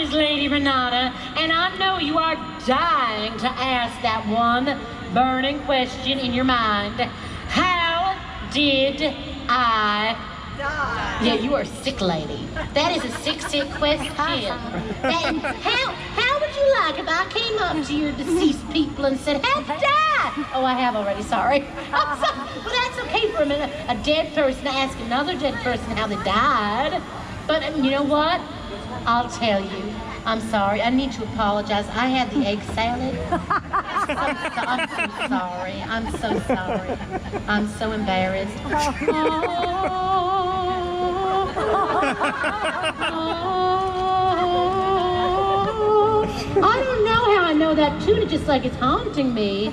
is Lady Renata, and I know you are dying to ask that one burning question in your mind. How did I die? Yeah, you are sick, lady. That is a sick question. How would you like if I came up to your deceased people and said, how'd you die? Oh, I have already, sorry. Well, that's okay for a dead person to ask another dead person how they died. But you know what? I'll tell you. I'm sorry. I need to apologize. I had the egg salad. I'm so sorry. I'm so sorry. I'm so embarrassed. I don't know how I know that tune. It's just like it's haunting me.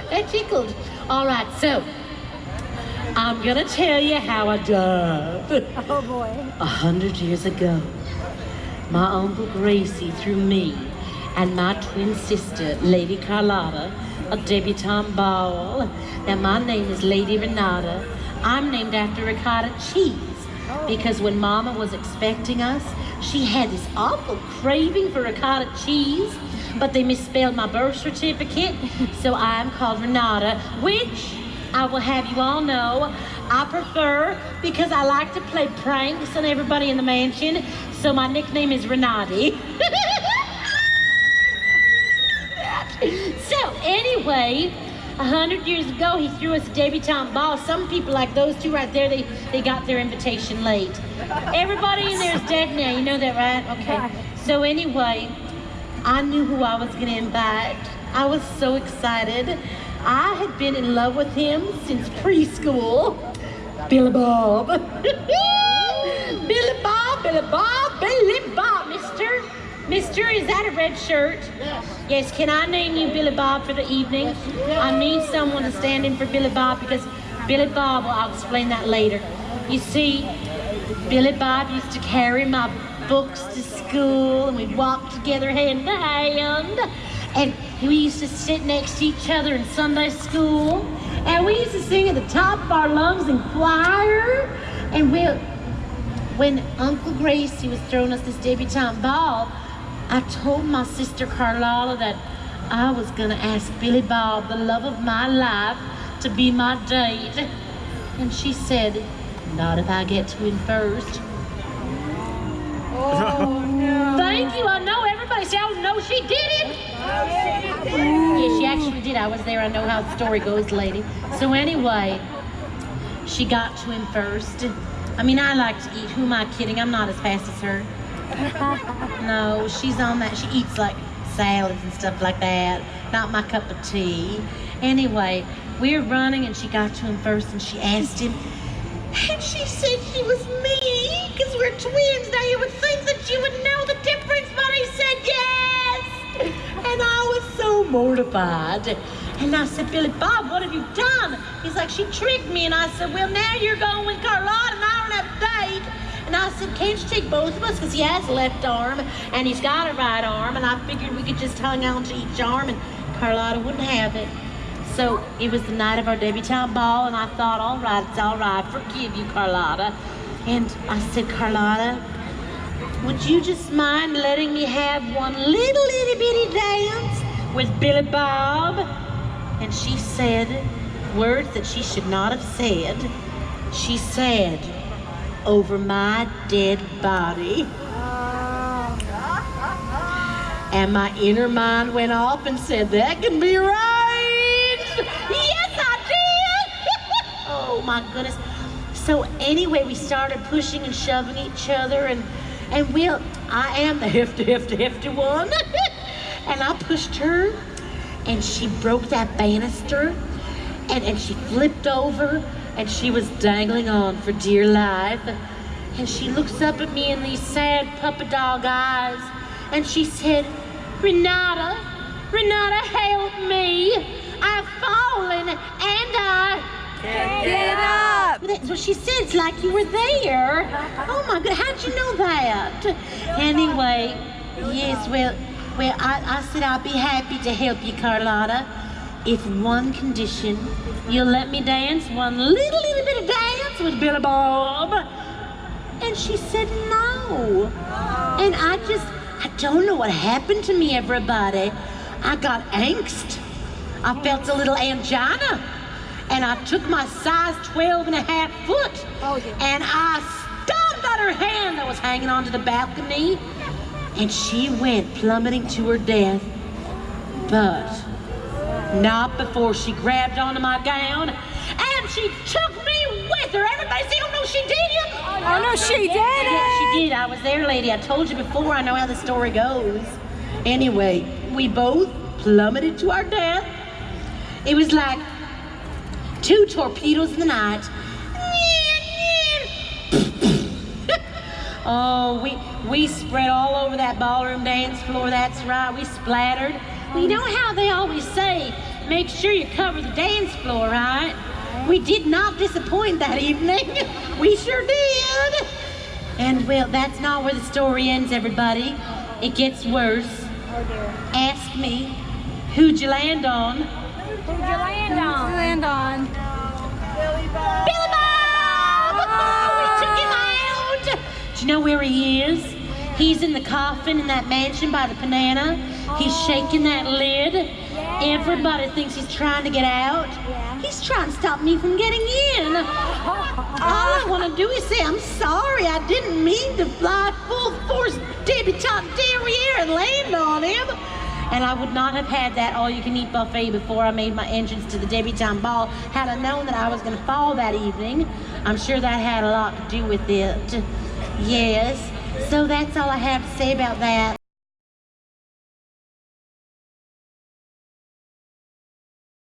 That tickled. All right, so I'm gonna tell you how I died. Oh boy. 100 years ago, my Uncle Gracie threw me and my twin sister, Lady Carlotta, a debutante ball. Now my name is Lady Renata. I'm named after ricotta cheese because when Mama was expecting us, she had this awful craving for ricotta cheese, but they misspelled my birth certificate, so I'm called Renata, which I will have you all know I prefer because I like to play pranks on everybody in the mansion, so my nickname is Renati. So anyway, 100 years ago, he threw us a debutante ball. Some people, like those two right there, they got their invitation late. Everybody in there is dead now, you know that, right? Okay. So anyway, I knew who I was gonna invite. I was so excited. I had been in love with him since preschool. Billy Bob. Billy Bob, Billy Bob, Billy Bob, mister. Mister, is that a red shirt? Yes. Yes, can I name you Billy Bob for the evening? I need someone to stand in for Billy Bob because Billy Bob, well, I'll explain that later. You see, Billy Bob used to carry my books to school and we'd walk together hand to hand. And we used to sit next to each other in Sunday school. And we used to sing at the top of our lungs in choir. And when Uncle Gracie was throwing us this debutante ball, I told my sister Carlotta that I was gonna ask Billy Bob, the love of my life, to be my date. And she said, not if I get to him first. Oh, no. Thank you, I know everybody said, oh no, she didn't. Yeah, she actually did. I was there. I know how the story goes, lady. So anyway, she got to him first. I mean, I like to eat. Who am I kidding? I'm not as fast as her. No, she's on that. She eats like salads and stuff like that. Not my cup of tea. Anyway, we were running and she got to him first and she asked him. And she said she was me, because we're twins. Now you would think that you would know the difference, but he said yes. And I was so mortified. And I said, Billy Bob, what have you done? He's like, she tricked me. And I said, well, now you're going with Carlotta and I don't have a date. And I said, can't you take both of us? Because he has a left arm and he's got a right arm. And I figured we could just hang on to each arm and Carlotta wouldn't have it. So it was the night of our debutante ball and I thought, all right, it's all right, forgive you, Carlotta. And I said, Carlotta, would you just mind letting me have one little itty bitty dance with Billy Bob? And she said words that she should not have said. She said, over my dead body. And my inner mind went off and said, that can be right. Yes, I did. Oh my goodness. So anyway, we started pushing and shoving each other and I am the hefty one. And I pushed her and she broke that banister and she flipped over and she was dangling on for dear life. And she looks up at me in these sad puppy dog eyes and she said, Renata, help me. I've fallen and I can't get up. That's what she said. It's like you were there. Oh my God, how'd you know that? Anyway, yes, well, I said I'll be happy to help you, Carlotta. if one condition, you'll let me dance one little bit of dance with Billy Bob. And she said no. And I don't know what happened to me, everybody. I got angst. I felt a little angina. And I took my size 12 and a half foot. And I stomped on her hand that was hanging onto the balcony. And she went plummeting to her death. But not before she grabbed onto my gown and she took me with her. Everybody say, oh no, she didn't. Oh no, she didn't. Yeah, she did. I was there, lady. I told you before. I know how the story goes. Anyway, we both plummeted to our death. It was like 2 torpedoes in the night. Oh, we spread all over that ballroom dance floor. That's right. We splattered. Well, you know how they always say, make sure you cover the dance floor, right? We did not disappoint that evening. We sure did. And well, that's not where the story ends, everybody. It gets worse. Oh dear. Ask me, who'd you land on? Who'd you land on? Land on. Billy Bob! We took him out! Do you know where he is? He's in the coffin in that mansion by the banana. He's shaking that lid. Everybody thinks he's trying to get out. He's trying to stop me from getting in. All I want to do is say, I'm sorry, I didn't mean to fly full force debutante derriere and land on him. And I would not have had that all-you-can-eat buffet before I made my entrance to the debutante ball had I known that I was going to fall that evening. I'm sure that had a lot to do with it. Yes. So that's all I have to say about that.